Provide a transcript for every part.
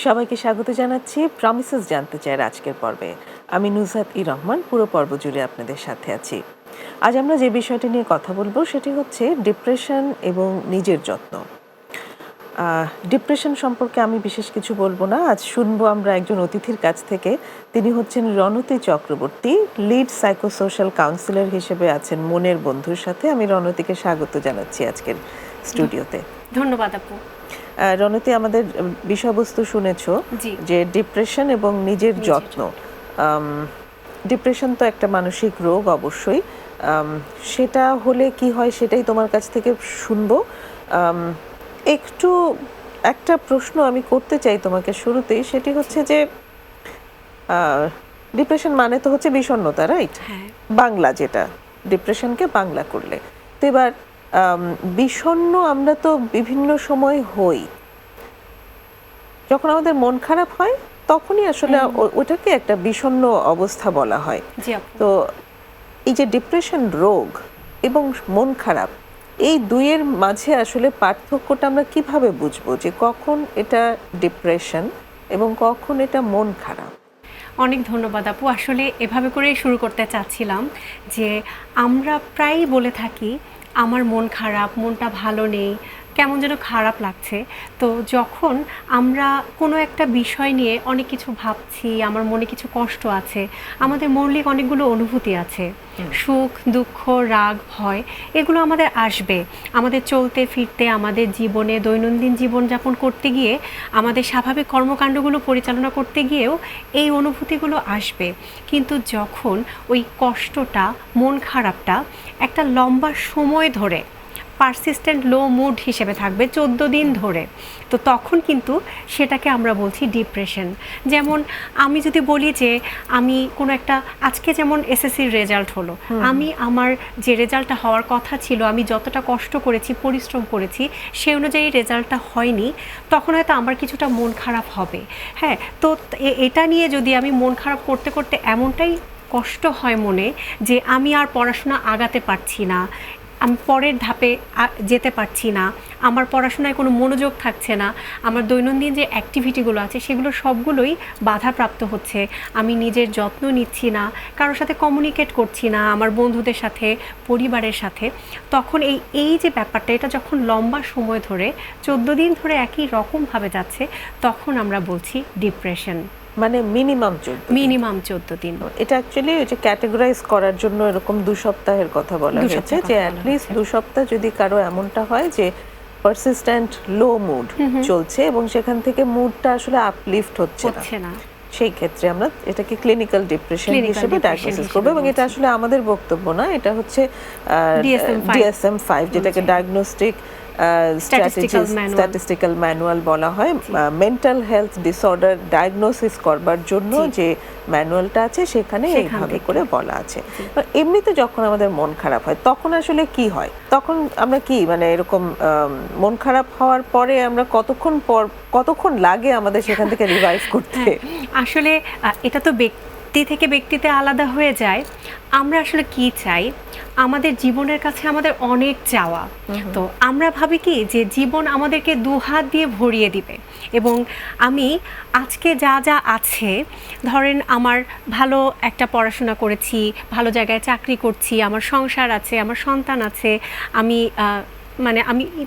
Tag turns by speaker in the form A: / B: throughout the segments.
A: সবাইকে স্বাগত জানাচ্ছি প্রমিসেস জানতে চাইয়ের আজকের পর্বে। আমি নুসরাত ই রহমান, পুরো পর্ব জুড়ে আপনাদের সাথে আছি। আজ আমরা যে বিষয়টি নিয়ে কথা বলবো সেটি হচ্ছে ডিপ্রেশন এবং নিজের যত্ন। ডিপ্রেশন সম্পর্কে আমি বিশেষ কিছু বলবো না, আজ শুনবো আমরা একজন অতিথির কাছ থেকে। তিনি হচ্ছেন রণতী চক্রবর্তী, লিড সাইকোসোশ্যাল কাউন্সিলর হিসেবে আছেন মনের বন্ধুর সাথে। আমি রণতীকে স্বাগত জানাচ্ছি আজকের স্টুডিওতে।
B: ধন্যবাদ আপু।
A: রণতী, আমাদের বিষয়বস্তু শুনেছো যে ডিপ্রেশন এবং নিজের যত্ন। ডিপ্রেশন তো একটা মানসিক রোগ অবশ্যই, সেটা হলে কি হয় সেটাই তোমার কাছ থেকে শুনবো। একটু একটা প্রশ্ন আমি করতে চাই তোমাকে শুরুতেই, সেটি হচ্ছে যে ডিপ্রেশন মানে তো হচ্ছে বিষণ্ণতা, রাইট? বাংলা যেটা, ডিপ্রেশনকে বাংলা করলে। তো এবার বিষণ্ণ আমরা তো বিভিন্ন সময় হই। যখন আমাদের মন খারাপ হয় তখনই আসলে ওটাকে একটা বিষণ্ণ অবস্থা বলা হয়। তো এই যে ডিপ্রেশন রোগ এবং মন খারাপ, এই দুইয়ের মাঝে আসলে পার্থক্যটা আমরা কিভাবে বুঝবো যে কখন এটা ডিপ্রেশন এবং কখন এটা মন খারাপ?
B: অনেক ধন্যবাদ আপু। আসলে এভাবে করেই শুরু করতে চাচ্ছিলাম যে আমরা প্রায়ই বলে থাকি আমার মন খারাপ, মনটা ভালো নেই, কেমন যেন খারাপ লাগছে। তো যখন আমরা কোনো একটা বিষয় নিয়ে অনেক কিছু ভাবছি, আমার মনে কিছু কষ্ট আছে, আমাদের মৌলিক অনেকগুলো অনুভূতি আছে, সুখ, দুঃখ, রাগ, ভয়, এগুলো আমাদের আসবে। আমাদের চলতে ফিরতে, আমাদের জীবনে দৈনন্দিন জীবনযাপন করতে গিয়ে, আমাদের স্বাভাবিক কর্মকাণ্ডগুলো পরিচালনা করতে গিয়েও এই অনুভূতিগুলো আসবে। কিন্তু যখন ওই কষ্টটা, মন খারাপটা একটা লম্বা সময় ধরে পারসিস্টেন্ট লো মুড হিসেবে থাকবে 14 দিন ধরে, তো তখন কিন্তু সেটাকে আমরা বলছি ডিপ্রেশন। যেমন আমি যদি বলি যে আমি কোনো একটা, আজকে যেমন এসএসসির রেজাল্ট হলো, আমি আমার যে রেজাল্টটা হওয়ার কথা ছিল, আমি যতটা কষ্ট করেছি, পরিশ্রম করেছি, সেই অনুযায়ী রেজাল্টটা হয়নি, তখন হয়তো আমার কিছুটা মন খারাপ হবে। হ্যাঁ, তো এটা নিয়ে যদি আমি মন খারাপ করতে করতে এমনটাই কষ্ট হয় মনে যে আমি আর পড়াশোনা আগাতে পারছি না, আমি পরের ধাপে যেতে পারছি না, আমার পড়াশোনায় কোনো মনোযোগ থাকছে না, আমার দৈনন্দিন যে অ্যাক্টিভিটিগুলো আছে সেগুলো সবগুলোই বাধাপ্রাপ্ত হচ্ছে, আমি নিজের যত্ন নিচ্ছি না, কারোর সাথে কমিউনিকেট করছি না, আমার বন্ধুদের সাথে, পরিবারের সাথে, তখন এই যে ব্যাপারটা, এটা যখন লম্বা সময় ধরে 14 দিন ধরে একই রকমভাবে যাচ্ছে, তখন আমরা বলছি ডিপ্রেশন।
A: মানে মিনিমাম
B: 14 দিন।
A: এটা অ্যাকচুয়ালি ওই যে ক্যাটেগরাইজ করার জন্য এরকম 2 সপ্তাহের কথা বলা হয়েছে, যে অ্যাটলিস্ট 2 সপ্তাহ যদি কারো এমনটা হয় যে পারসিস্টেন্ট লো মুড চলছে এবং সেখান থেকে মুডটা আসলে আপলিফট হচ্ছে না, সেই ক্ষেত্রে আমরা এটাকে ক্লিনিক্যাল ডিপ্রেশন হিসেবে ডায়াগনোসিস করব। এবং এটা আসলে আমাদের বক্তব্য না, এটা হচ্ছে DSM-5, যেটাকে ডায়াগনস্টিক স্ট্যাটিস্টিক্যাল ম্যানুয়াল বলা হয়। মেন্টাল হেলথ ডিসঅর্ডার ডায়াগনোসিস করবার জন্য যে ম্যানুয়ালটা আছে সেখানে এইভাবে করে বলা আছে। এমনিতে যখন আমাদের মন খারাপ হয় তখন আসলে কি হয়? তখন আমরা কি মানে এরকম মন খারাপ হওয়ার পরে আমরা কতক্ষণ লাগে আমাদের সেখান থেকে রিভাইভ করতে?
B: আসলে এটা তো ব্যক্তি থেকে ব্যক্তিতে আলাদা হয়ে যায়। আমরা আসলে কি চাই, আমাদের জীবনের কাছে আমাদের অনেক চাওয়া। তো আমরা ভাবি কি যে জীবন আমাদেরকে 2 হাত দিয়ে ভরিয়ে দিবে, এবং আমি আজকে যা যা আছে, ধরেন আমার ভালো একটা পড়াশোনা করেছি, ভালো জায়গায় চাকরি করছি, আমার সংসার আছে, আমার সন্তান আছে, আমি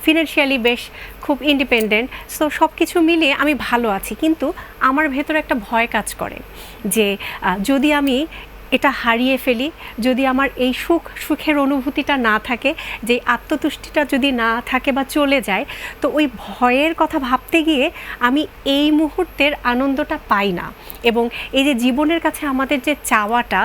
B: ফিনান্সিয়ালি বেশ খুব ইন্ডিপেন্ডেন্ট, সো সব কিছু মিলিয়ে আমি ভালো আছি। কিন্তু আমার ভেতরে একটা ভয় কাজ করে যে যদি আমি এটা হারিয়ে ফেলি, যদি আমার এই সুখের অনুভূতিটা না থাকে, যে আত্মতুষ্টিটা যদি না থাকে বা চলে যায়, তো ওই ভয়ের কথা ভাবতে গিয়ে আমি এই মুহূর্তের আনন্দটা পাই না। এবং এই যে জীবনের কাছে আমাদের যে চাওয়াটা,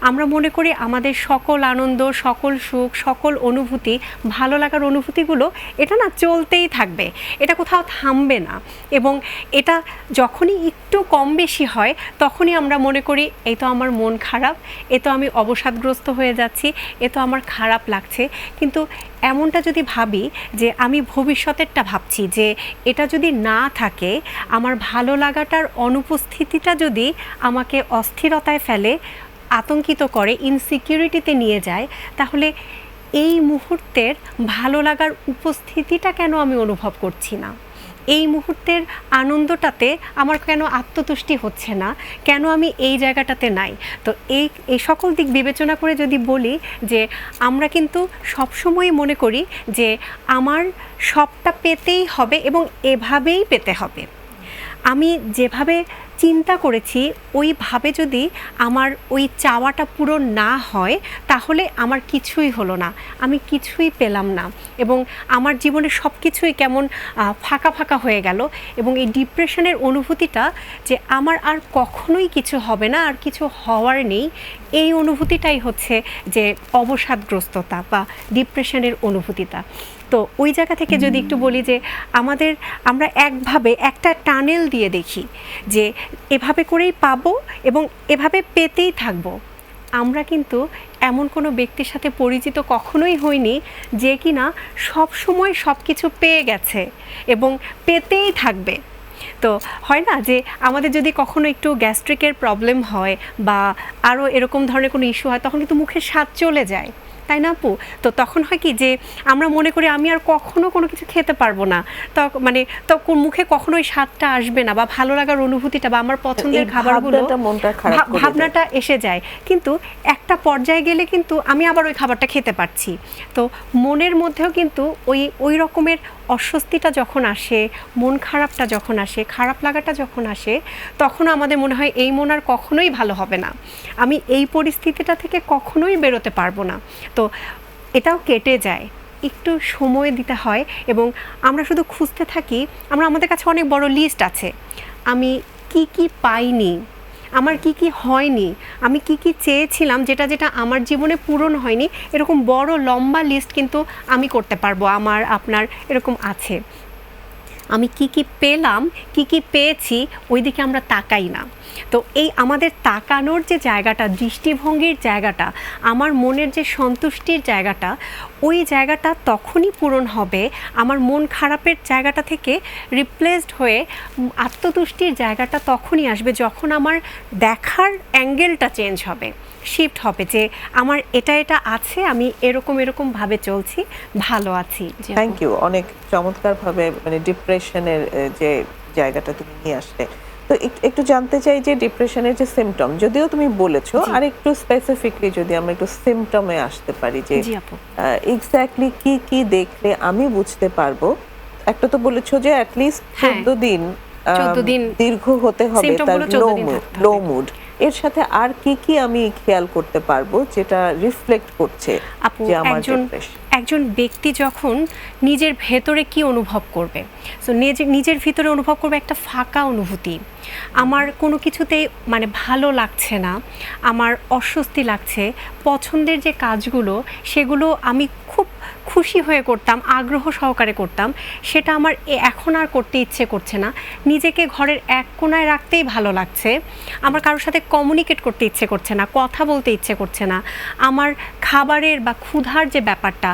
B: আমরা মনে করি আমাদের সকল আনন্দ, সকল সুখ, সকল অনুভূতি, ভালো লাগার অনুভূতিগুলো এটা না চলতেই থাকবে, এটা কোথাও থামবে না। এবং এটা যখনই একটু কম বেশি হয় তখনই আমরা মনে করি এই তো আমার মন খারাপ, এ তো আমি অবসাদগ্রস্ত হয়ে যাচ্ছি, এ তো আমার খারাপ লাগছে। কিন্তু এমনটা যদি ভাবি যে আমি ভবিষ্যতেরটা ভাবছি, যে এটা যদি না থাকে, আমার ভালো লাগাটার অনুপস্থিতিটা যদি আমাকে অস্থিরতায় ফেলে, আতঙ্কিত করে, ইনসিকিউরিটিতে নিয়ে যায়, তাহলে এই মুহূর্তের ভালো লাগার উপস্থিতিটা কেন আমি অনুভব করছি না? এই মুহূর্তের আনন্দটাতে আমার কেন আত্মতুষ্টি হচ্ছে না, কেন আমি এই জায়গাটাতে নাই। তো এই সকল দিক বিবেচনা করে যদি বলি যে আমরা কিন্তু সবসময় মনে করি যে আমার সবটা পেতেই হবে এবং এভাবেই পেতে হবে। আমি যেভাবে চিন্তা করেছি ওইভাবে যদি আমার ওই চাওয়াটা পূরণ না হয় তাহলে আমার কিছুই হলো না, আমি কিছুই পেলাম না এবং আমার জীবনে সব কিছুই কেমন ফাঁকা ফাঁকা হয়ে গেল। এবং এই ডিপ্রেশনের অনুভূতিটা যে আমার আর কখনোই কিছু হবে না, আর কিছু হওয়ার নেই, এই অনুভূতিটাই হচ্ছে যে অবসাদগ্রস্ততা বা ডিপ্রেশনের অনুভূতিটা। তো ওই জায়গা থেকে যদি একটু বলি যে আমরা একভাবে একটা টানেল দিয়ে দেখি যে এভাবে করেই পাবো এবং এভাবে পেতেই থাকবো। আমরা কিন্তু এমন কোনো ব্যক্তির সাথে পরিচিত কখনোই হইনি যে কিনা সব সময় সব কিছু পেয়ে গেছে এবং পেতেই থাকবে। তো হয় না যে আমাদের যদি কখনো একটু গ্যাস্ট্রিকের প্রবলেম হয় বা আরও এরকম ধরনের কোনো ইস্যু হয় তখন কিন্তু মুখের স্বাদ চলে যায়, তাই না আপু? তো তখন হয় কি যে আমরা মনে করি আমি আর কখনো কোনো কিছু খেতে পারবো না, তো মুখে কখনোই স্বাদটা আসবে না বা ভালো লাগার অনুভূতিটা বা আমার পছন্দের খাবারগুলো ভাবনাটা এসে যায়। কিন্তু একটা পর্যায়ে গেলে কিন্তু আমি আবার ওই খাবারটা খেতে পারছি। তো মনের মধ্যেও কিন্তু ওই রকমের অস্বস্তিটা যখন আসে, মন খারাপটা যখন আসে, খারাপ লাগাটা যখন আসে, তখন আমাদের মনে হয় এই মন আর কখনোই ভালো হবে না, আমি এই পরিস্থিতিটা থেকে কখনোই বেরোতে পারবো না। তো এটাও কেটে যায়, একটু সময় দিতে হয় এবং আমরা শুধু খুঁজতে থাকি। আমাদের কাছে অনেক বড় লিস্ট আছে, আমি কি কি পাইনি, আমার কি কি হয়নি, আমি কি কি চেয়েছিলাম যেটা আমার জীবনে পূরণ হয়নি, এরকম বড় লম্বা লিস্ট কিন্তু আমি করতে পারবো, আমার আপনার এরকম আছে। আমি কি কি পেলাম, কি কি পেয়েছি, ওই দিকে আমরা তাকাই না। তো এই আমাদের তাকানোর যে জায়গাটা, দৃষ্টিভঙ্গির জায়গাটা, আমার মনের যে সন্তুষ্টির জায়গাটা, ওই জায়গাটা তখনই পূরণ হবে আমার মন খারাপের জায়গাটা থেকে রিপ্লেসড হয়ে আত্মতুষ্টির জায়গাটা তখনই আসবে যখন আমার দেখার অ্যাঙ্গেলটা চেঞ্জ হবে, শিফট হবে যে আমার এটা আছে, আমি এরকমভাবে চলছি, ভালো আছি।
A: থ্যাংক ইউ, অনেক চমৎকারভাবে মানে ডিপ্রেশনের যে জায়গাটা তুমি নিয়ে আসলে। তো একটু জানতে চাই যে ডিপ্রেশনের যে সিমটম, যদিও তুমি বলেছো, আর একটু স্পেসিফিকলি যদি আমরা একটু সিমটমে আসতে পারি যে এক্স্যাক্টলি কি কি দেখলে আমি বুঝতে পারবো। একটা তো বলেছো যে অ্যাটলিস্ট 14 দিন দীর্ঘ হতে হবে তার লো মুড, এর সাথে আর কি কি আমি খেয়াল করতে পারবো যেটা রিফ্লেক্ট করছে যে আমার ডিপ্রেশন?
B: একজন ব্যক্তি যখন নিজের ভেতরে কি অনুভব করবে, সো নিজের ভিতরে অনুভব করবে একটা ফাঁকা অনুভূতি, আমার কোনো কিছুতেই মানে ভালো লাগছে না, আমার অস্বস্তি লাগছে, পছন্দের যে কাজগুলো সেগুলো আমি খুব খুশি হয়ে করতাম, আগ্রহ সহকারে করতাম, সেটা আমার এখন আর করতে ইচ্ছে করছে না, নিজেকে ঘরের এক কোণায় রাখতেই ভালো লাগছে, আমার কারোর সাথে কমিউনিকেট করতে ইচ্ছে করছে না, কথা বলতে ইচ্ছে করছে না, আমার খাবারের বা ক্ষুধার যে ব্যাপারটা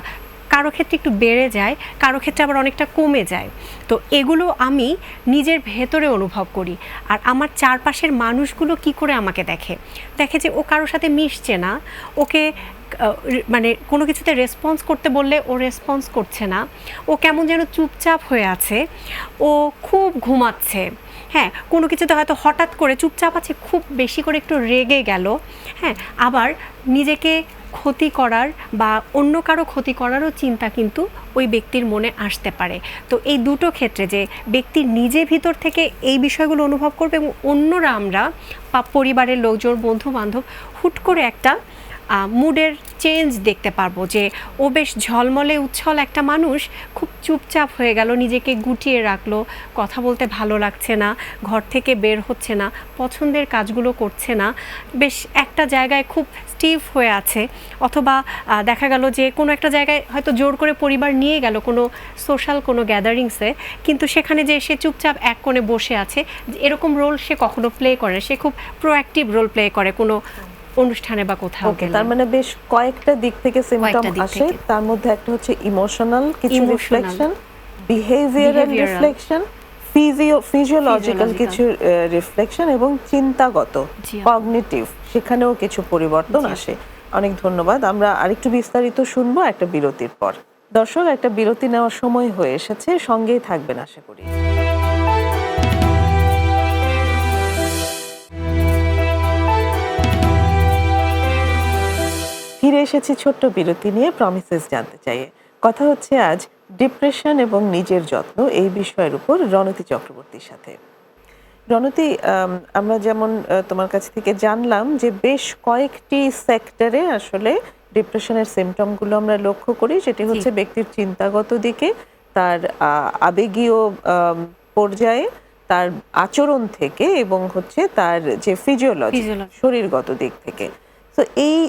B: কারো ক্ষেত্রে একটু বেড়ে যায়, কারো ক্ষেত্রে আবার অনেকটা কমে যায়। তো এগুলো আমি নিজের ভেতরে অনুভব করি। আর আমার চারপাশের মানুষগুলো কি করে আমাকে দেখে যে ও কারোর সাথে মিশছে না, ওকে মানে কোনো কিছুতে রেসপন্স করতে বললে ও রেসপন্স করছে না, ও কেমন যেন চুপচাপ হয়ে আছে, ও খুব ঘুমাচ্ছে, হ্যাঁ কোনো কিছুতে হয়তো হঠাৎ করে চুপচাপ আছে, খুব বেশি করে একটু রেগে গেল, হ্যাঁ আবার নিজেকে ক্ষতি করার বা অন্য কারো ক্ষতি করারও চিন্তা কিন্তু ওই ব্যক্তির মনে আসতে পারে। তো এই দুটো ক্ষেত্রে যে ব্যক্তি নিজে ভিতর থেকে এই বিষয়গুলো অনুভব করবে এবং অন্যরা আমরা বা পরিবারের লোকজন, বন্ধু বান্ধব হুট করে একটা মুডের চেঞ্জ দেখতে পারবো যে ও বেশ ঝলমলে উচ্ছল একটা মানুষ খুব চুপচাপ হয়ে গেল, নিজেকে গুটিয়ে রাখলো, কথা বলতে ভালো লাগছে না, ঘর থেকে বের হচ্ছে না, পছন্দের কাজগুলো করছে না, বেশ একটা জায়গায় খুব স্টিফ হয়ে আছে, অথবা দেখা গেল যে কোনো একটা জায়গায় হয়তো জোর করে পরিবার নিয়ে গেল কোনো সোশ্যাল কোনো গ্যাদারিংসে, কিন্তু সেখানে যে সে চুপচাপ এক কোণে বসে আছে, এরকম রোল সে কখনো প্লে করে, সে খুব প্রোঅ্যাক্টিভ রোল প্লে করে কোনো অনুষ্ঠানে বা কোথাও গেলে।
A: তার মানে বেশ কয়েকটা দিক থেকে সিম্পটম আসে, তার মধ্যে একটা হচ্ছে ইমোশনাল কিছু রিফ্লেকশন, বিহেভিয়ারাল রিফ্লেকশন, ফিজিওলজিক্যাল কিছু রিফ্লেকশন এবং চিন্তাগত কগনিটিভ সেখানেও কিছু পরিবর্তন আসে। অনেক ধন্যবাদ। আমরা আরেকটু বিস্তারিত শুনবো একটা বিরতির পর। দর্শক, একটা বিরতি নেওয়ার সময় হয়ে এসেছে, সঙ্গেই থাকবেন আশা করি। এসেছি ছোট্ট বিরতি নিয়ে, প্রমিসেস জানতে চাই। কথা হচ্ছে আজ ডিপ্রেশন এবং নিজের যত্ন এই বিষয়ের উপর রণতি চক্রবর্তীর সাথে। রণতি, আমরা যেমন তোমার কাছ থেকে জানলাম যে বেশ কয়েকটি সেক্টরে আসলে ডিপ্রেশনের সিমটমগুলো আমরা লক্ষ্য করি, যেটি হচ্ছে ব্যক্তির চিন্তাগত দিকে, তার আবেগীয় পর্যায়ে, তার আচরণ থেকে, এবং হচ্ছে তার যে ফিজিওলজি শরীরগত দিক থেকে। তো এই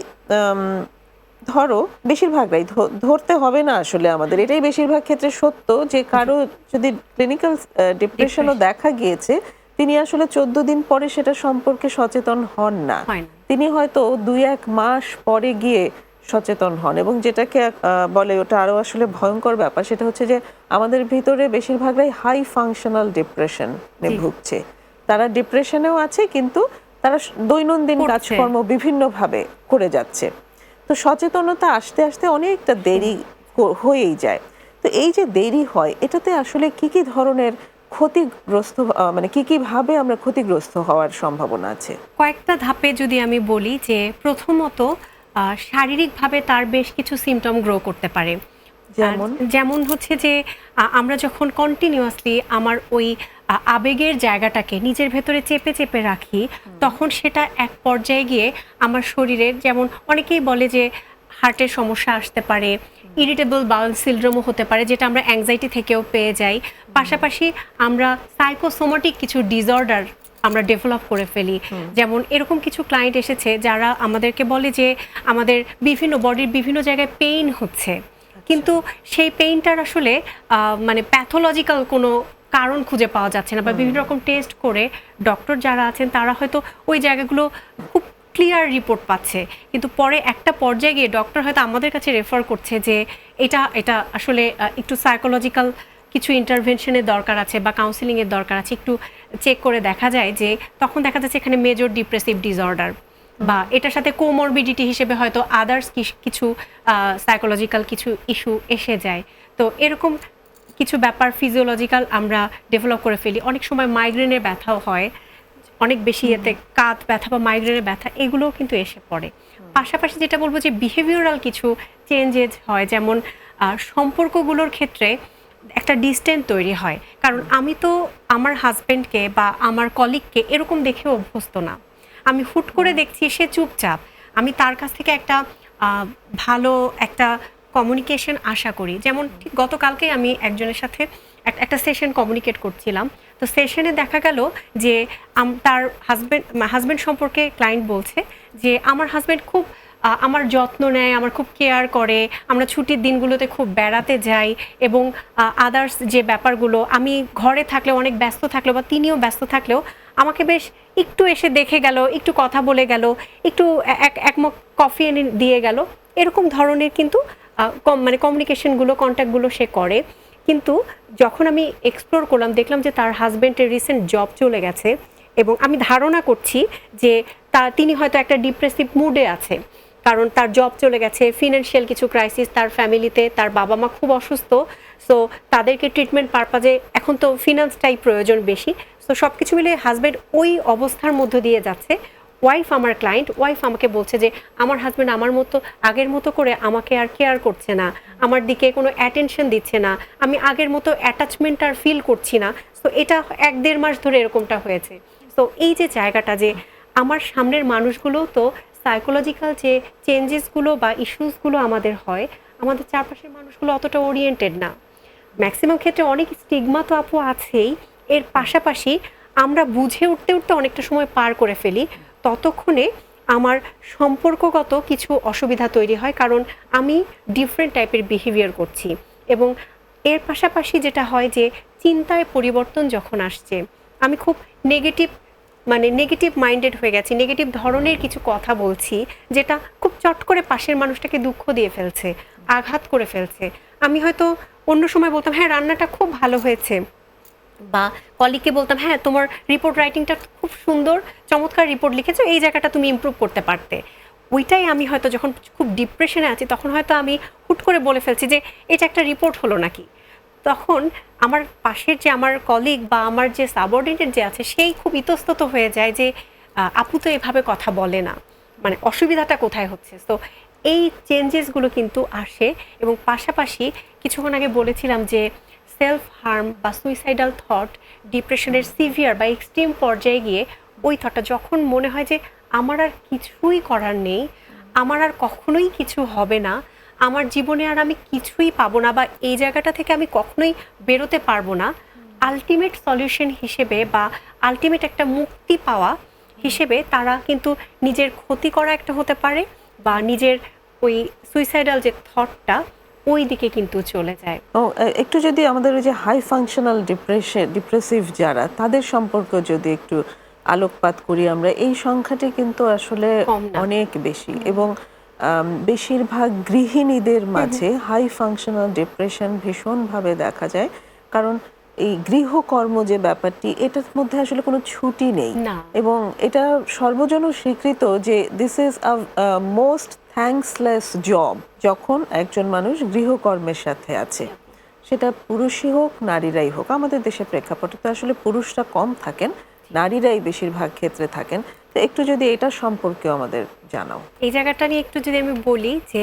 A: ধরো বেশিরভাগটাই ধরতে হবে না আসলে আমাদের, এটাই বেশিরভাগ ক্ষেত্রে সত্য যে কারো যদি ক্লিনিক্যাল ডিপ্রেশনও দেখা গিয়েছে, তিনি আসলে 14 দিন পরে সেটা সম্পর্কে সচেতন হন না, তিনি হয়তো 2-1 মাস পরে গিয়ে সচেতন হন। এবং যেটাকে বলে ওটা আরো আসলে ভয়ঙ্কর ব্যাপার, সেটা হচ্ছে যে আমাদের ভিতরে বেশিরভাগই হাই ফাংশনাল ডিপ্রেশনে ভুগছে। তারা ডিপ্রেশনেও আছে কিন্তু তারা দৈনন্দিন কাজকর্ম বিভিন্নভাবে করে যাচ্ছে। তো সচেতনতা আসতে আসতে অনেকটা দেরি হয়েই যায়। তো এই যে দেরি হয়, এটাতে আসলে কি কি ধরনের ক্ষতিগ্রস্ত, মানে কি কি ভাবে আমরা ক্ষতিগ্রস্ত হওয়ার সম্ভাবনা আছে?
B: কয়েকটা ধাপে যদি আমি বলি, যে প্রথমত শারীরিকভাবে তার বেশ কিছু সিমটম গ্রো করতে পারে। যেমন হচ্ছে যে আমরা যখন কন্টিনিউয়াসলি আমার ওই আবেগের জায়গাটাকে নিজের ভেতরে চেপে চেপে রাখি, তখন সেটা এক পর্যায়ে গিয়ে আমার শরীরের, যেমন অনেকেই বলে যে হার্টের সমস্যা আসতে পারে, ইরিটেবল বাউল সিনড্রোমও হতে পারে, যেটা আমরা অ্যাংজাইটি থেকেও পেয়ে যাই। পাশাপাশি আমরা সাইকোসোমাটিক কিছু ডিসঅর্ডার আমরা ডেভেলপ করে ফেলি। যেমন এরকম কিছু ক্লায়েন্ট এসেছে যারা আমাদেরকে বলে যে আমাদের বিভিন্ন বডির বিভিন্ন জায়গায় পেইন হচ্ছে, কিন্তু সেই পেইনটার আসলে মানে প্যাথোলজিক্যাল কোনো কারণ খুঁজে পাওয়া যাচ্ছে না, বা বিভিন্ন রকম টেস্ট করে ডক্টর যারা আছেন তারা হয়তো ওই জায়গাগুলো খুব ক্লিয়ার রিপোর্ট পাচ্ছে, কিন্তু পরে একটা পর্যায়ে গিয়ে ডক্টর হয়তো আমাদের কাছে রেফার করছে যে এটা আসলে একটু সাইকোলজিক্যাল কিছু ইন্টারভেনশনের দরকার আছে বা কাউন্সিলিংয়ের দরকার আছে। একটু চেক করে দেখা যায় যে তখন দেখা যাচ্ছে এখানে মেজর ডিপ্রেসিভ ডিসঅর্ডার, বা এটার সাথে কোমরবিডিটি হিসেবে হয়তো আদার্স কিছু সাইকোলজিক্যাল কিছু ইস্যু এসে যায়। তো এরকম কিছু ব্যাপার ফিজিওলজিক্যাল আমরা ডেভেলপ করে ফেলি। অনেক সময় মাইগ্রেনের ব্যথাও হয়, অনেক বেশি এতে কাঁধ ব্যথা বা মাইগ্রেনের ব্যথা এগুলোও কিন্তু এসে পড়ে। পাশাপাশি যেটা বলবো যে বিহেভিয়ারাল কিছু চেঞ্জেস হয়, যেমন সম্পর্কগুলোর ক্ষেত্রে একটা ডিস্টেন্স তৈরি হয়। কারণ আমি তো আমার হাজব্যান্ডকে বা আমার কলিগকে এরকম দেখে অভ্যস্ত না, আমি হুট করে দেখছি সে চুপচাপ, আমি তার কাছ থেকে একটা ভালো একটা কমিউনিকেশন আশা করি। যেমন ঠিক গতকালকে আমি একজনের সাথে একটা সেশন কমিউনিকেট করছিলাম, তো সেশনে দেখা গেল যে তার হাজব্যান্ড সম্পর্কে ক্লায়েন্ট বলছে যে আমার হাজব্যান্ড খুব আমার যত্ন নেয়, আমার খুব কেয়ার করে, আমরা ছুটির দিনগুলোতে খুব বেড়াতে যাই, এবং আদার্স যে ব্যাপারগুলো আমি ঘরে থাকলেও অনেক ব্যস্ত থাকলেও বা তিনিও ব্যস্ত থাকলেও আমাকে বেশ একটু এসে দেখে গেল, একটু কথা বলে গেল, একটু এক মগ কফি এনে দিয়ে গেল, এরকম ধরনের কিন্তু মানে কমিউনিকেশনগুলো, কন্ট্যাক্টগুলো সে করে। কিন্তু যখন আমি এক্সপ্লোর করলাম, দেখলাম যে তার হাজব্যান্ডের রিসেন্ট জব চলে গেছে, এবং আমি ধারণা করছি যে তিনি হয়তো একটা ডিপ্রেসিভ মুডে আছে, কারণ তার জব চলে গেছে, ফিনান্সিয়াল কিছু ক্রাইসিস তার ফ্যামিলিতে, তার বাবা মা খুব অসুস্থ, সো তাদেরকে ট্রিটমেন্ট পারপাজে এখন তো ফিনান্সটাই প্রয়োজন বেশি। সো সব কিছু মিলে হাজব্যান্ড ওই অবস্থার মধ্য দিয়ে যাচ্ছে। ওয়াইফ, আমার ক্লায়েন্ট ওয়াইফ আমাকে বলছে যে আমার হাজব্যান্ড আমার মতো আগের মতো করে আমাকে আর কেয়ার করছে না, আমার দিকে কোনো অ্যাটেনশন দিচ্ছে না, আমি আগের মতো অ্যাটাচমেন্ট আর ফিল করছি না। সো এটা 1-1.5 মাস ধরে এরকমটা হয়েছে। সো এই যে জায়গাটা, যে আমার সামনের মানুষগুলো তো সাইকোলজিক্যাল যে চেঞ্জেসগুলো বা ইস্যুসগুলো আমাদের হয়, আমাদের চারপাশের মানুষগুলো অতটা ওরিয়েন্টেড না। ম্যাক্সিমাম ক্ষেত্রে অনেক স্টিগমা তো আপু আছেই, এর পাশাপাশি আমরা বুঝে উঠতে উঠতে অনেকটা সময় পার করে ফেলি, ততক্ষণে আমার সম্পর্কগত কিছু অসুবিধা তৈরি হয়, কারণ আমি ডিফারেন্ট টাইপের বিহেভিয়ার করছি। এবং এর পাশাপাশি যেটা হয় যে চিন্তায় পরিবর্তন যখন আসছে, আমি খুব নেগেটিভ মাইন্ডেড হয়ে গেছি, নেগেটিভ ধরনের কিছু কথা বলছি, যেটা খুব চট করে পাশের মানুষটাকে দুঃখ দিয়ে ফেলছে, আঘাত করে ফেলছে। আমি হয়তো অন্য সময় বলতাম হ্যাঁ রান্নাটা খুব ভালো হয়েছে, বা কলিগকে বলতাম হ্যাঁ তোমার রিপোর্ট রাইটিংটা খুব সুন্দর, চমৎকার রিপোর্ট লিখেছো, এই জায়গাটা তুমি ইমপ্রুভ করতে পারতে। ওইটাই আমি হয়তো যখন খুব ডিপ্রেশনে আছি তখন হয়তো আমি হুট করে বলে ফেলছি যে এটা একটা রিপোর্ট হলো নাকি। তখন আমার পাশের যে আমার কলিগ বা আমার যে সাবঅর্ডিনেট যে আছে সেই খুব ইতস্তত হয়ে যায় যে আপু তো এভাবে কথা বলে না, মানে অসুবিধাটা কোথায় হচ্ছে। তো এই চেঞ্জেসগুলো কিন্তু আসে। এবং পাশাপাশি কিছুক্ষণ আগে বলেছিলাম যে সেলফ হার্ম বা সুইসাইডাল থট ডিপ্রেশনের সিভিয়ার বা এক্সট্রিম পর্যায়ে গিয়ে ওই থটটা যখন মনে হয় যে আমার আর কিছুই করার নেই, আমার আর কখনোই কিছু হবে না, আমার জীবনে আর আমি কিছুই পাবো না, বা এই জায়গাটা থেকে আমি কখনোই বেরোতে পারবো না, আলটিমেট সলিউশন হিসেবে বা আলটিমেট একটা মুক্তি পাওয়া হিসেবে তারা কিন্তু নিজের ক্ষতি করা একটা হতে পারে, বা নিজের ওই সুইসাইডাল যে থটটা ওই দিকে কিন্তু চলে যায়।
A: একটু যদি আমাদের ওই যে হাই ফাংশনাল ডিপ্রেসিভ যারা, তাদের সম্পর্কে যদি একটু আলোকপাত করি আমরা, এই সংখ্যাটি কিন্তু আসলে অনেক বেশি, এবং বেশিরভাগ গৃহিণীদের মাঝে হাই ফাংশনাল ডিপ্রেশন ভীষণভাবে দেখা যায়। কারণ এই গৃহকর্ম যে ব্যাপারটি, এটার মধ্যে আসলে কোনো ছুটি নেই, এবং এটা সর্বজন স্বীকৃত যে this is a most থ্যাঙ্কসলেস job যখন একজন মানুষ গৃহকর্মের সাথে আছে, সেটা পুরুষই হোক নারীরাই হোক। আমাদের দেশের প্রেক্ষাপটে তো আসলে পুরুষরা কম থাকেন, নারীরাই বেশিরভাগ ক্ষেত্রে থাকেন। তো একটু যদি এটা সম্পর্কে আমাদের জানাও।
B: এই জায়গাটা নিয়ে একটু যদি আমি বলি যে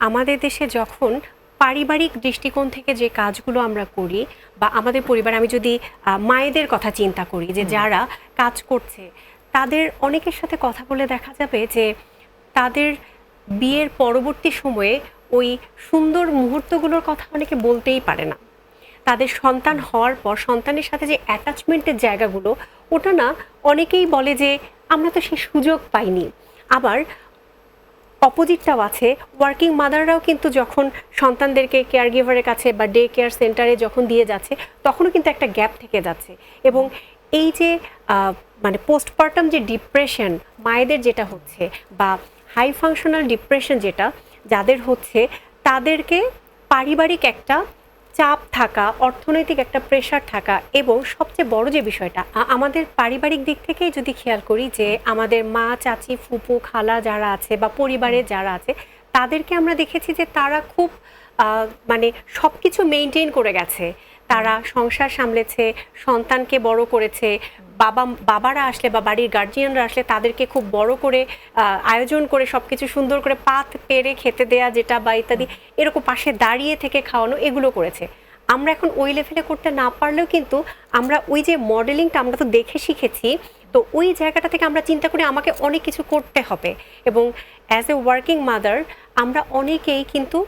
B: আমাদের দেশে যখন পারিবারিক দৃষ্টিকোণ থেকে যে কাজগুলো আমরা করি, বা আমাদের পরিবার, আমি যদি মায়েদের কথা চিন্তা করি যে যারা কাজ করছে, তাদের অনেকের সাথে কথা বলে দেখা যাবে যে তাদের বিয়ের পরবর্তী সময়ে ওই সুন্দর মুহূর্তগুলোর কথা অনেকে বলতেই পারে না। তাদের সন্তান হওয়ার পর সন্তানের সাথে যে অ্যাটাচমেন্টের জায়গাগুলো, ওটা না অনেকেই বলে যে আমরা তো সেই সুযোগ পাইনি। আবার অপোজিটটাও আছে, ওয়ার্কিং মাদাররাও কিন্তু যখন সন্তানদেরকে কেয়ার গিভারের কাছে বা ডে কেয়ার সেন্টারে যখন দিয়ে যাচ্ছে, তখনও কিন্তু একটা গ্যাপ থেকে যাচ্ছে। এবং এই যে মানে পোস্টপার্টাম যে ডিপ্রেশন মায়েদের যেটা হচ্ছে, বা হাই ফাংশনাল ডিপ্রেশন যেটা যাদের হচ্ছে, তাদেরকে পারিবারিক একটা চাপ থাকা, অর্থনৈতিক একটা প্রেশার থাকা, এবং সবচেয়ে বড় যে বিষয়টা আমাদের পারিবারিক দিক থেকেই যদি খেয়াল করি যে আমাদের মা, চাচি, ফুপু, খালা যারা আছে বা পরিবারের যারা আছে, তাদেরকে আমরা দেখেছি যে তারা খুব মানে সব কিছু মেনটেন করে গেছে। তারা সংসার সামলেছে, সন্তানকে বড় করেছে, বাবারা আসলে বা বাড়ির গার্জিয়ানরা আসলে তাদেরকে খুব বড় করে আয়োজন করে সবকিছু সুন্দর করে পাত পেরে খেতে দেয়া যেটা, বা ইত্যাদি, এরকম পাশে দাঁড়িয়ে থেকে খাওয়ানো, এগুলো করেছে। আমরা এখন ওই লেভেলে করতে না পারলেও কিন্তু আমরা ওই যে মডেলিংটা আমরা তো দেখে শিখেছি, তো ওই জায়গাটা থেকে আমরা চিন্তা করি আমাকে অনেক কিছু করতে হবে। এবং অ্যাজ এ ওয়ার্কিং মাদার আমরা অনেকেই কিন্তু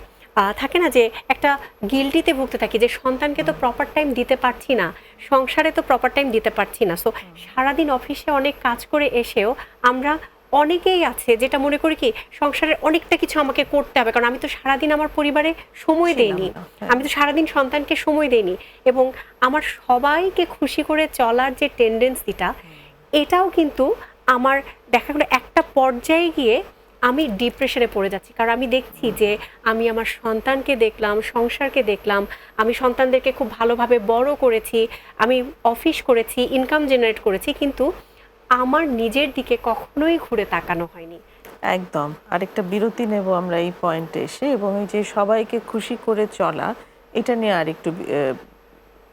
B: থাকে না যে একটা গিল্টিতে ভুগতে থাকি যে সন্তানকে তো প্রপার টাইম দিতে পারছি না, সংসারে তো প্রপার টাইম দিতে পারছি না। সো সারাদিন অফিসে অনেক কাজ করে এসেও আমরা অনেকেই আছে যেটা মনে করি কি সংসারের অনেকটা কিছু আমাকে করতে হবে, কারণ আমি তো সারাদিন আমার পরিবারে সময় দেইনি, আমি তো সারাদিন সন্তানকে সময় দেইনি। এবং আমার সবাইকে খুশি করে চলার যে টেন্ডেন্সিটা, এটাও কিন্তু আমার দেখা গেলো একটা পর্যায়ে গিয়ে আমি ডিপ্রেশনে পড়ে যাচ্ছি। কারণ আমি দেখছি যে আমি আমার সন্তানকে দেখলাম, সংসারকে দেখলাম, আমি সন্তানদেরকে খুব ভালোভাবে বড় করেছি, আমি অফিস করেছি, ইনকাম জেনারেট করেছি, কিন্তু আমার নিজের দিকে কখনোই ঘুরে তাকানো হয়নি।
A: একদম। আরেকটা বিরতি নেব আমরা এই পয়েন্টে এসে, এবং এই যে সবাইকে খুশি করে চলা, এটা নিয়ে আরেকটু